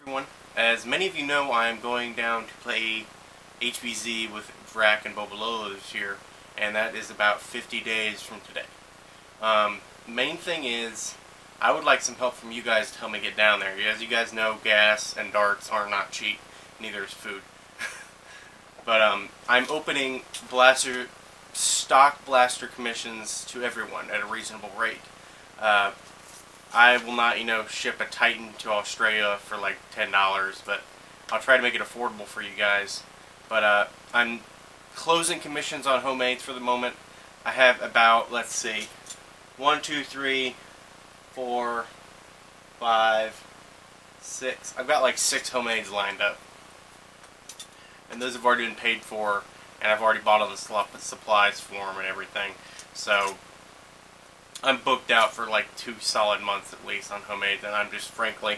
Everyone, as many of you know, I am going down to play HvZ with Vrac and Bobololo this year, and that is about 50 days from today. Main thing is, I would like some help from you guys to help me get down there. As you guys know, gas and darts are not cheap, neither is food. But I'm opening stock blaster commissions to everyone at a reasonable rate. I will not, ship a Titan to Australia for like $10, but I'll try to make it affordable for you guys. But I'm closing commissions on homemades for the moment. I have about, let's see, 1, 2, 3, 4, 5, 6. I've got like 6 homemades lined up. And those have already been paid for, and I've already bought all the supplies for them and everything. So I'm booked out for like 2 solid months at least on homemades, and I'm just, frankly,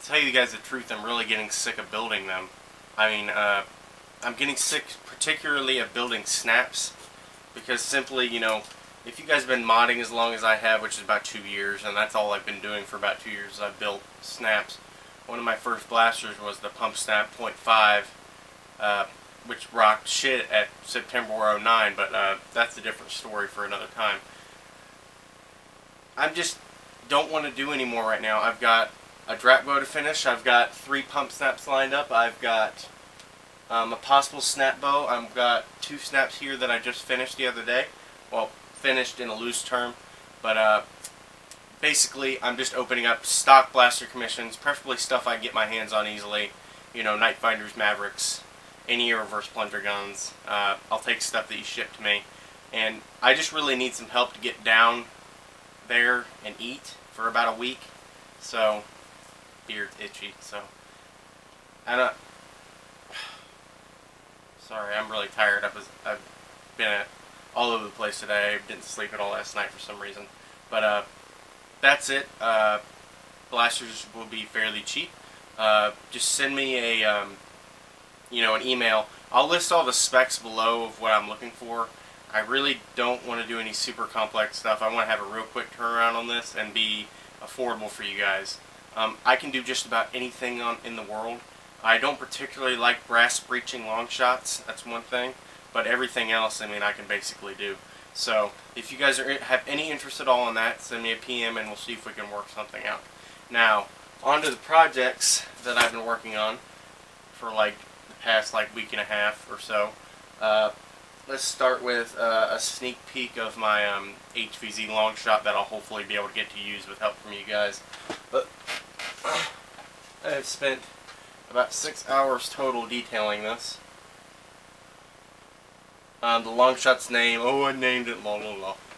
to tell you guys the truth, I'm really getting sick of building them. I mean, I'm getting sick particularly of building snaps, because simply, if you guys have been modding as long as I have, which is about 2 years, and that's all I've been doing for about 2 years, I've built snaps. One of my first blasters was the Pump Snap .5, which rocked shit at September '09, but that's a different story for another time. I just don't want to do any more right now. I've got a drap bow to finish. I've got 3 pump snaps lined up. I've got a possible snap bow. I've got 2 snaps here that I just finished the other day. Well, finished in a loose term. But basically, I'm just opening up stock blaster commissions, preferably stuff I can get my hands on easily. Night Finders, Mavericks, any reverse plunger guns. I'll take stuff that you ship to me. And I just really need some help to get down there and eat for about a week. So, beard's itchy, so sorry, I'm really tired. I've been all over the place today. I didn't sleep at all last night for some reason. But that's it. Blasters will be fairly cheap. Just send me a an email. I'll list all the specs below of what I'm looking for. I really don't want to do any super complex stuff. I want to have a real quick turnaround on this and be affordable for you guys. I can do just about anything in the world. I don't particularly like brass breaching long shots. That's one thing. But everything else, I can basically do. So if you guys have any interest at all in that, send me a PM and we'll see if we can work something out. Now, on to the projects that I've been working on for like the past week and a half or so. Let's start with a sneak peek of my HvZ Longshot that I'll hopefully be able to get to use with help from you guys. But I have spent about 6 hours total detailing this. The Longshot's name, I named it,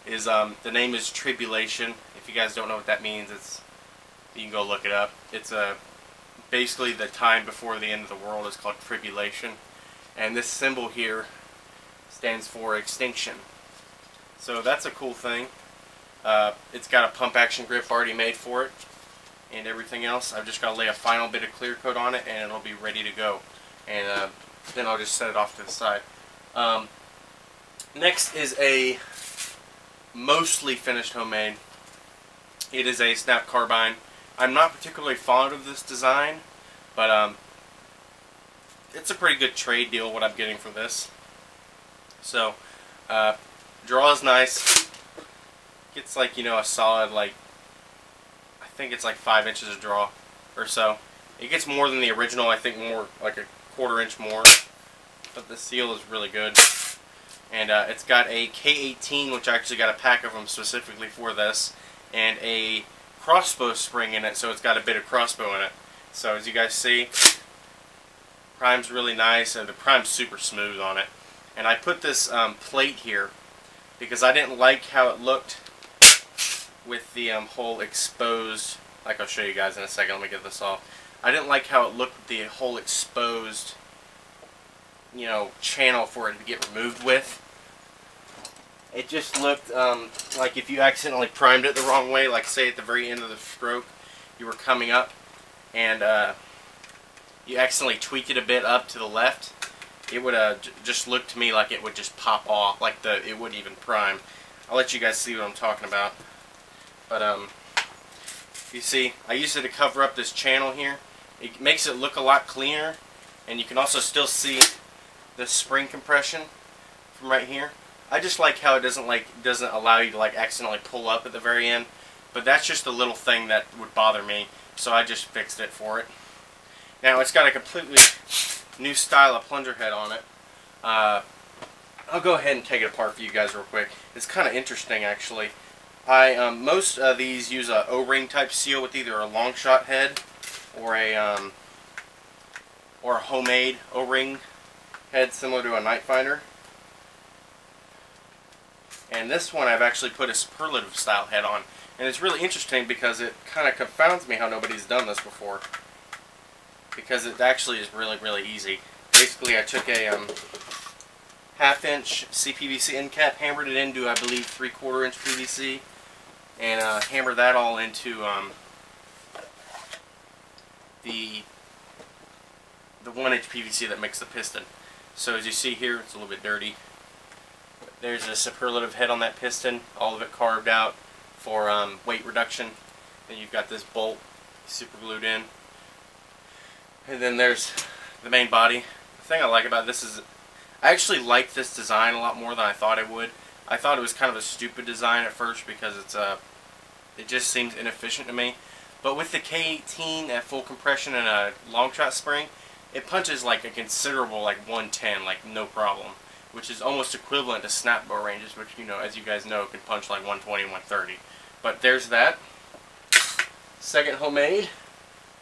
is the name is Tribulation. If you guys don't know what that means, you can go look it up. It's basically the time before the end of the world is called Tribulation, and this symbol here stands for extinction. So that's a cool thing. It's got a pump action grip already made for it and everything else. I've just got to lay a final bit of clear coat on it and it'll be ready to go. And then I'll just set it off to the side. Next is a mostly finished homemade. It is a snap carbine. I'm not particularly fond of this design, but it's a pretty good trade deal what I'm getting for this. So, draw is nice. Gets a solid I think it's like 5 inches of draw or so. It gets more than the original, I think more like a 1/4 inch more. But the seal is really good. And it's got a K18, which I actually got a pack of them specifically for this, and a crossbow spring in it, so it's got a bit of crossbow in it. So as you guys see, prime's really nice, and the prime's super smooth on it. And I put this plate here because I didn't like how it looked with the whole exposed, I'll show you guys in a second, let me get this off. I didn't like how it looked with the whole exposed, channel for it to get removed with. It just looked like if you accidentally primed it the wrong way, like say at the very end of the stroke, you were coming up and you accidentally tweaked it a bit up to the left, it would just look to me like it would just pop off, it wouldn't even prime. I'll let you guys see what I'm talking about. But you see, I used it to cover up this channel here, It makes it look a lot cleaner, and you can also still see the spring compression from right here. I just like how it doesn't allow you to like accidentally pull up at the very end, but that's just a little thing that would bother me, so I just fixed it for it. Now it's got a completely new style of plunger head on it. I'll go ahead and take it apart for you guys real quick. It's kind of interesting actually. Most of these use a O-ring type seal with either a Longshot head or a homemade O-ring head similar to a night finder. And this one I've actually put a superlative style head on, and it's really interesting because it kind of confounds me how nobody's done this before, because it actually is really easy. Basically I took a 1/2" CPVC end cap, hammered it into I believe 3/4" PVC, and hammered that all into the 1" PVC that makes the piston. So as you see here, it's a little bit dirty. There's a superlative head on that piston, all of it carved out for weight reduction. And you've got this bolt super glued in. And then there's the main body. The thing I like about this is I actually like this design a lot more than I thought I would. I thought it was kind of a stupid design at first because it just seems inefficient to me. But with the K18 at full compression and a Longshot spring, it punches like a considerable like 110, like no problem, which is almost equivalent to snap bow ranges, which, you know, as you guys know, can punch like 120, 130. But there's that. Second homemade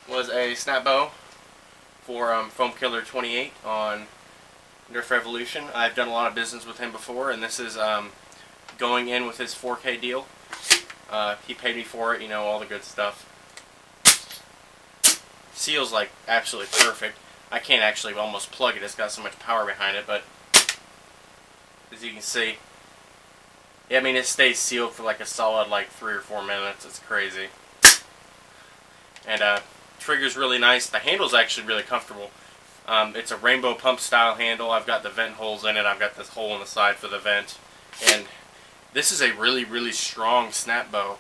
was a snap bow for Foam Killer 28 on Nerf Revolution. I've done a lot of business with him before, and this is going in with his 4K deal. He paid me for it, you know, all the good stuff. Seal's like absolutely perfect. I can't actually almost plug it, it's got so much power behind it, but as you can see, yeah, I mean, it stays sealed for like a solid like 3 or 4 minutes. It's crazy. And trigger's really nice. The handle's actually really comfortable. It's a rainbow pump style handle. I've got the vent holes in it. I've got this hole in the side for the vent. And this is a really strong snap bow.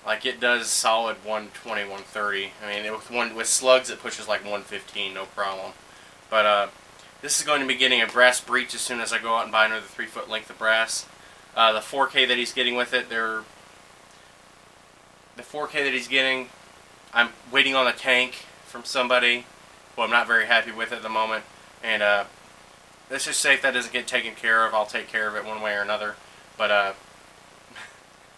Like, it does solid 120, 130. I mean, with slugs it pushes like 115, no problem. But this is going to be getting a brass breech as soon as I go out and buy another 3-foot length of brass. The 4K that he's getting with it, the 4K that he's getting, I'm waiting on a tank from somebody who I'm not very happy with at the moment. And let's just say if that doesn't get taken care of, I'll take care of it one way or another. But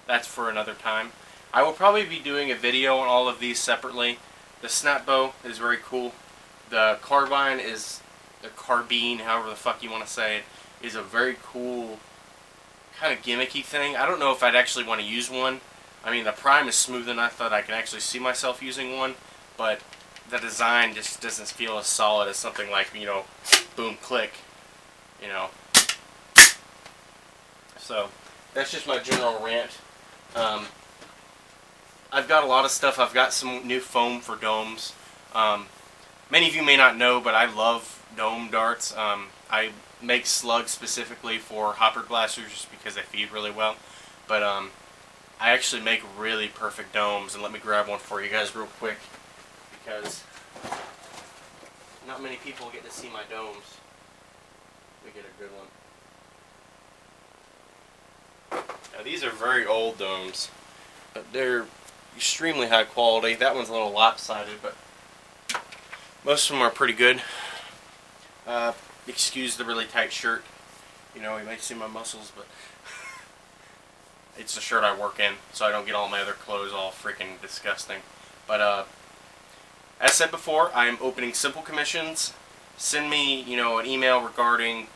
that's for another time. I will probably be doing a video on all of these separately. The snap bow is very cool. The carbine is, the carbine, however the fuck you want to say it, is a very cool kind of gimmicky thing. I don't know if I'd actually want to use one. I mean, the prime is smooth enough that I can actually see myself using one, but the design just doesn't feel as solid as something like, you know, boom, click, you know. So, that's just my general rant. I've got a lot of stuff. I've got some new foam for domes. Many of you may not know, but I love dome darts. I make slugs specifically for hopper blasters just because they feed really well. But I actually make really perfect domes, and let me grab one for you guys real quick because not many people get to see my domes. Let me get a good one. Now, these are very old domes, but they're extremely high quality. That one's a little lopsided, but most of them are pretty good. Excuse the really tight shirt. You know, you might see my muscles, but it's the shirt I work in, so I don't get all my other clothes all freaking disgusting. But as said before, I am opening simple commissions. Send me, you know, an email regarding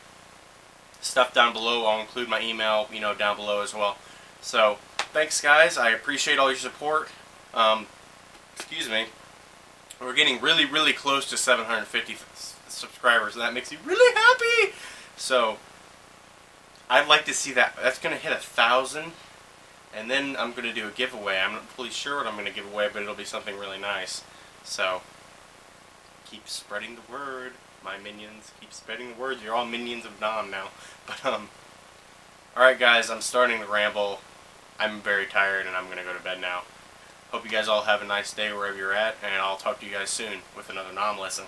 stuff down below. I'll include my email, you know, down below as well. So thanks, guys. I appreciate all your support. Excuse me. We're getting really close to 750 subscribers, and that makes me really happy. So I'd like to see that. That's going to hit 1,000, and then I'm going to do a giveaway. I'm not fully sure what I'm going to give away, but it'll be something really nice. So keep spreading the word, my minions. Keep spreading the word. You're all minions of Dom now. But alright, guys, I'm starting to ramble. I'm very tired, and I'm going to go to bed now. Hope you guys all have a nice day wherever you're at, and I'll talk to you guys soon with another nom lesson.